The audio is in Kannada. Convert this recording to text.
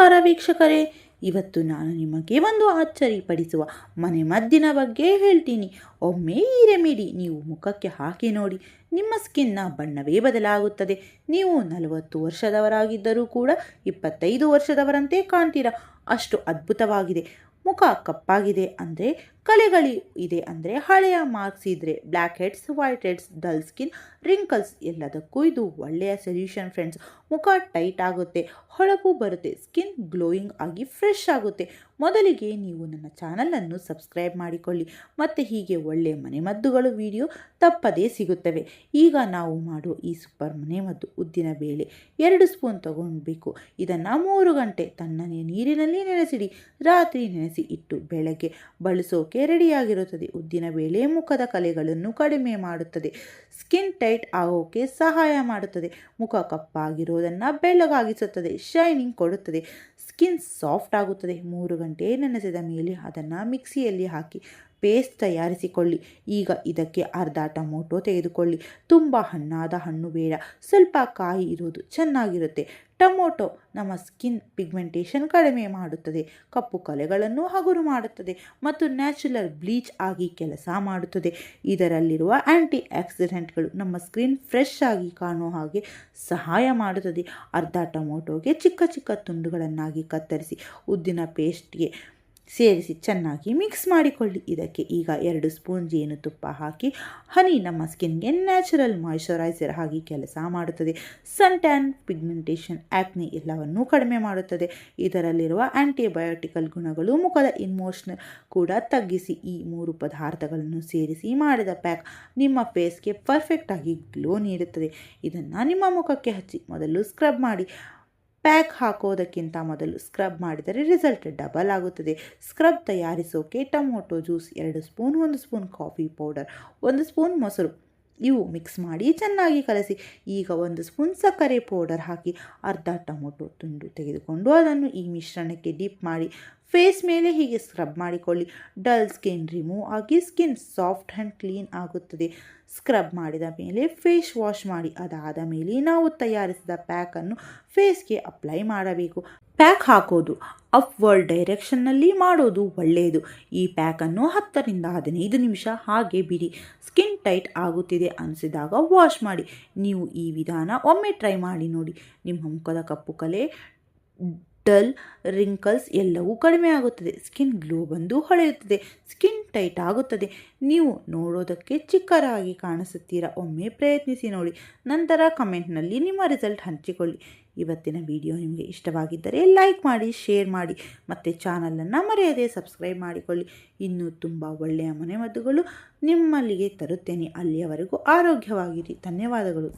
ನಮಸ್ಕಾರ ವೀಕ್ಷಕರೇ, ಇವತ್ತು ನಾನು ನಿಮಗೆ ಒಂದು ಆಶ್ಚರ್ಯಪಡಿಸುವ ಮನೆಮದ್ದಿನ ಬಗ್ಗೆ ಹೇಳ್ತೀನಿ. ಒಮ್ಮೆ ಈ ರೆಮಿಡಿ ನೀವು ಮುಖಕ್ಕೆ ಹಾಕಿ ನೋಡಿ, ನಿಮ್ಮ ಸ್ಕಿನ್ನ ಬಣ್ಣವೇ ಬದಲಾಗುತ್ತದೆ. ನೀವು 40 ವರ್ಷದವರಾಗಿದ್ದರೂ ಕೂಡ 25 ವರ್ಷದವರಂತೆ ಕಾಣ್ತೀರಾ, ಅಷ್ಟು ಅದ್ಭುತವಾಗಿದೆ. ಮುಖ ಕಪ್ಪಾಗಿದೆ ಅಂದರೆ, ಕಲೆಗಳು ಇದೆ ಅಂದರೆ, ಹಳೆಯ ಮಾರ್ಕ್ಸ್ ಇದ್ದರೆ, black heads, white heads, dull skin, wrinkles ಎಲ್ಲದಕ್ಕೂ ಇದು ಒಳ್ಳೆಯ ಸೊಲ್ಯೂಷನ್ ಫ್ರೆಂಡ್ಸ್. ಮುಖ ಟೈಟ್ ಆಗುತ್ತೆ, ಹೊಳಪು ಬರುತ್ತೆ, ಸ್ಕಿನ್ ಗ್ಲೋಯಿಂಗ್ ಆಗಿ ಫ್ರೆಶ್ ಆಗುತ್ತೆ. ಮೊದಲಿಗೆ ನೀವು ನನ್ನ ಚಾನಲನ್ನು ಸಬ್ಸ್ಕ್ರೈಬ್ ಮಾಡಿಕೊಳ್ಳಿ, ಮತ್ತು ಹೀಗೆ ಒಳ್ಳೆಯ ಮನೆಮದ್ದುಗಳು ವಿಡಿಯೋ ತಪ್ಪದೇ ಸಿಗುತ್ತವೆ. ಈಗ ನಾವು ಮಾಡುವ ಈ ಸೂಪರ್ ಮನೆಮದ್ದು ಉದ್ದಿನ ಬೇಳೆ 2 ಸ್ಪೂನ್ ತಗೊಳ್ಬೇಕು. ಇದನ್ನು 3 ಗಂಟೆ ತಣ್ಣನೆ ನೀರಿನಲ್ಲಿ ನೆನೆಸಿಡಿ. ರಾತ್ರಿ ನೆನೆಸಿ ಇಟ್ಟು ಬೆಳಗ್ಗೆ ಬಳಸೋಕೆ ರೆಡಿಯಾಗಿರುತ್ತದೆ. ಉದ್ದಿನ ಬೇಳೆ ಮುಖದ ಕಲೆಗಳನ್ನು ಕಡಿಮೆ ಮಾಡುತ್ತದೆ, ಸ್ಕಿನ್ ಟೈಟ್ ಆಗೋಕೆ ಸಹಾಯ ಮಾಡುತ್ತದೆ, ಮುಖ ಕಪ್ಪಾಗಿರೋದನ್ನು ಬೆಳ್ಳಗಾಗಿಸುತ್ತದೆ, ಶೈನಿಂಗ್ ಕೊಡುತ್ತದೆ, ಸ್ಕಿನ್ ಸಾಫ್ಟ್ ಆಗುತ್ತದೆ. 3 ಗಂಟೆ ನೆನೆಸಿದ ಮೇಲೆ ಅದನ್ನು ಮಿಕ್ಸಿಯಲ್ಲಿ ಹಾಕಿ ಪೇಸ್ಟ್ ತಯಾರಿಸಿಕೊಳ್ಳಿ. ಈಗ ಇದಕ್ಕೆ ಅರ್ಧ ಟೊಮೊಟೊ ತೆಗೆದುಕೊಳ್ಳಿ. ತುಂಬ ಹಣ್ಣಾದ ಹಣ್ಣು ಬೇಡ, ಸ್ವಲ್ಪ ಕಾಯಿ ಇರೋದು ಚೆನ್ನಾಗಿರುತ್ತೆ. ಟೊಮೊಟೊ ನಮ್ಮ ಸ್ಕಿನ್ ಪಿಗ್ಮೆಂಟೇಷನ್ ಕಡಿಮೆ ಮಾಡುತ್ತದೆ, ಕಪ್ಪು ಕಲೆಗಳನ್ನು ಹಗುರು ಮಾಡುತ್ತದೆ ಮತ್ತು ನ್ಯಾಚುರಲ್ ಬ್ಲೀಚ್ ಆಗಿ ಕೆಲಸ ಮಾಡುತ್ತದೆ. ಇದರಲ್ಲಿರುವ ಆ್ಯಂಟಿ ಆಕ್ಸಿಡೆಂಟ್ಗಳು ನಮ್ಮ ಸ್ಕಿನ್ ಫ್ರೆಶ್ ಆಗಿ ಕಾಣುವ ಹಾಗೆ ಸಹಾಯ ಮಾಡುತ್ತದೆ. ಅರ್ಧ ಟೊಮೊಟೊಗೆ ಚಿಕ್ಕ ಚಿಕ್ಕ ತುಂಡುಗಳನ್ನಾಗಿ ಕತ್ತರಿಸಿ ಉದ್ದಿನ ಪೇಸ್ಟ್ಗೆ ಸೇರಿಸಿ ಚೆನ್ನಾಗಿ ಮಿಕ್ಸ್ ಮಾಡಿಕೊಳ್ಳಿ. ಇದಕ್ಕೆ ಈಗ 2 ಸ್ಪೂನ್ ಜೇನುತುಪ್ಪ ಹಾಕಿ. ಹನಿ ನಮ್ಮ ಸ್ಕಿನ್ಗೆ ನ್ಯಾಚುರಲ್ ಮಾಯಿಶ್ಚರೈಸರ್ ಆಗಿ ಕೆಲಸ ಮಾಡುತ್ತದೆ. ಸನ್ ಟ್ಯಾನ್, ಪಿಗ್ಮೆಂಟೇಷನ್, ಆ್ಯಕ್ನೆ ಎಲ್ಲವನ್ನೂ ಕಡಿಮೆ ಮಾಡುತ್ತದೆ. ಇದರಲ್ಲಿರುವ ಆ್ಯಂಟಿಬಯೋಟಿಕಲ್ ಗುಣಗಳು ಮುಖದ ಇನ್ಫೆಕ್ಷನ್ ಕೂಡ ತಗ್ಗಿಸಿ. ಈ 3 ಪದಾರ್ಥಗಳನ್ನು ಸೇರಿಸಿ ಮಾಡಿದ ಪ್ಯಾಕ್ ನಿಮ್ಮ ಫೇಸ್ಗೆ ಪರ್ಫೆಕ್ಟ್ ಆಗಿ ಗ್ಲೋ ನೀಡುತ್ತದೆ. ಇದನ್ನು ನಿಮ್ಮ ಮುಖಕ್ಕೆ ಹಚ್ಚಿ ಮೊದಲು ಸ್ಕ್ರಬ್ ಮಾಡಿ. ಪ್ಯಾಕ್ ಹಾಕೋದಕ್ಕಿಂತ ಮೊದಲು ಸ್ಕ್ರಬ್ ಮಾಡಿದರೆ ರಿಸಲ್ಟ್ ಡಬಲ್ ಆಗುತ್ತದೆ. ಸ್ಕ್ರಬ್ ತಯಾರಿಸೋಕೆ tomato juice 2 spoon, 1 spoon coffee powder, 1 spoon ಮೊಸರು ಇವು ಮಿಕ್ಸ್ ಮಾಡಿ ಚೆನ್ನಾಗಿ ಕಲಸಿ. ಈಗ 1 ಸ್ಪೂನ್ ಸಕ್ಕರೆ ಪೌಡರ್ ಹಾಕಿ ಅರ್ಧ ಟೊಮೊಟೊ ತುಂಡು ತೆಗೆದುಕೊಂಡು ಅದನ್ನು ಈ ಮಿಶ್ರಣಕ್ಕೆ ಡಿಪ್ ಮಾಡಿ ಫೇಸ್ ಮೇಲೆ ಹೀಗೆ ಸ್ಕ್ರಬ್ ಮಾಡಿಕೊಳ್ಳಿ. ಡಲ್ ಸ್ಕಿನ್ ರಿಮೂವ್ ಆಗಿ ಸ್ಕಿನ್ ಸಾಫ್ಟ್ ಆ್ಯಂಡ್ ಕ್ಲೀನ್ ಆಗುತ್ತದೆ. ಸ್ಕ್ರಬ್ ಮಾಡಿದ ಮೇಲೆ ಫೇಸ್ ವಾಶ್ ಮಾಡಿ. ಅದಾದ ಮೇಲೆ ನಾವು ತಯಾರಿಸಿದ ಪ್ಯಾಕನ್ನು ಫೇಸ್ಗೆ ಅಪ್ಲೈ ಮಾಡಬೇಕು. ಪ್ಯಾಕ್ ಹಾಕೋದು ಅಪ್ವರ್ಡ್ ಡೈರೆಕ್ಷನ್ನಲ್ಲಿ ಮಾಡೋದು ಒಳ್ಳೆಯದು. ಈ ಪ್ಯಾಕನ್ನು 10 ರಿಂದ 15 ನಿಮಿಷ ಹಾಗೆ ಬಿಡಿ. ಸ್ಕಿನ್ ಟೈಟ್ ಆಗುತ್ತಿದೆ ಅನಿಸಿದಾಗ ವಾಶ್ ಮಾಡಿ. ನೀವು ಈ ವಿಧಾನ ಒಮ್ಮೆ ಟ್ರೈ ಮಾಡಿ ನೋಡಿ. ನಿಮ್ಮ ಮುಖದ ಕಪ್ಪು ಕಲೆ, ಡಲ್, ರಿಂಕಲ್ಸ್ ಎಲ್ಲವೂ ಕಡಿಮೆ ಆಗುತ್ತದೆ. ಸ್ಕಿನ್ ಗ್ಲೋ ಬಂದು ಹೊಳೆಯುತ್ತದೆ, ಸ್ಕಿನ್ ಟೈಟ್ ಆಗುತ್ತದೆ, ನೀವು ನೋಡೋದಕ್ಕೆ ಚಿಕ್ಕದಾಗಿ ಕಾಣಿಸುತ್ತೀರಾ. ಒಮ್ಮೆ ಪ್ರಯತ್ನಿಸಿ ನೋಡಿ, ನಂತರ ಕಮೆಂಟ್ನಲ್ಲಿ ನಿಮ್ಮ ರಿಸಲ್ಟ್ ಹಂಚಿಕೊಳ್ಳಿ. ಇವತ್ತಿನ ವಿಡಿಯೋ ನಿಮಗೆ ಇಷ್ಟವಾಗಿದ್ದರೆ ಲೈಕ್ ಮಾಡಿ, ಶೇರ್ ಮಾಡಿ ಮತ್ತು ಚಾನಲನ್ನು ಮರೆಯದೆ ಸಬ್ಸ್ಕ್ರೈಬ್ ಮಾಡಿಕೊಳ್ಳಿ. ಇನ್ನೂ ತುಂಬ ಒಳ್ಳೆಯ ಮನೆಮದ್ದುಗಳು ನಿಮ್ಮಲ್ಲಿಗೆ ತರುತ್ತೇನೆ. ಅಲ್ಲಿಯವರೆಗೂ ಆರೋಗ್ಯವಾಗಿರಿ. ಧನ್ಯವಾದಗಳು.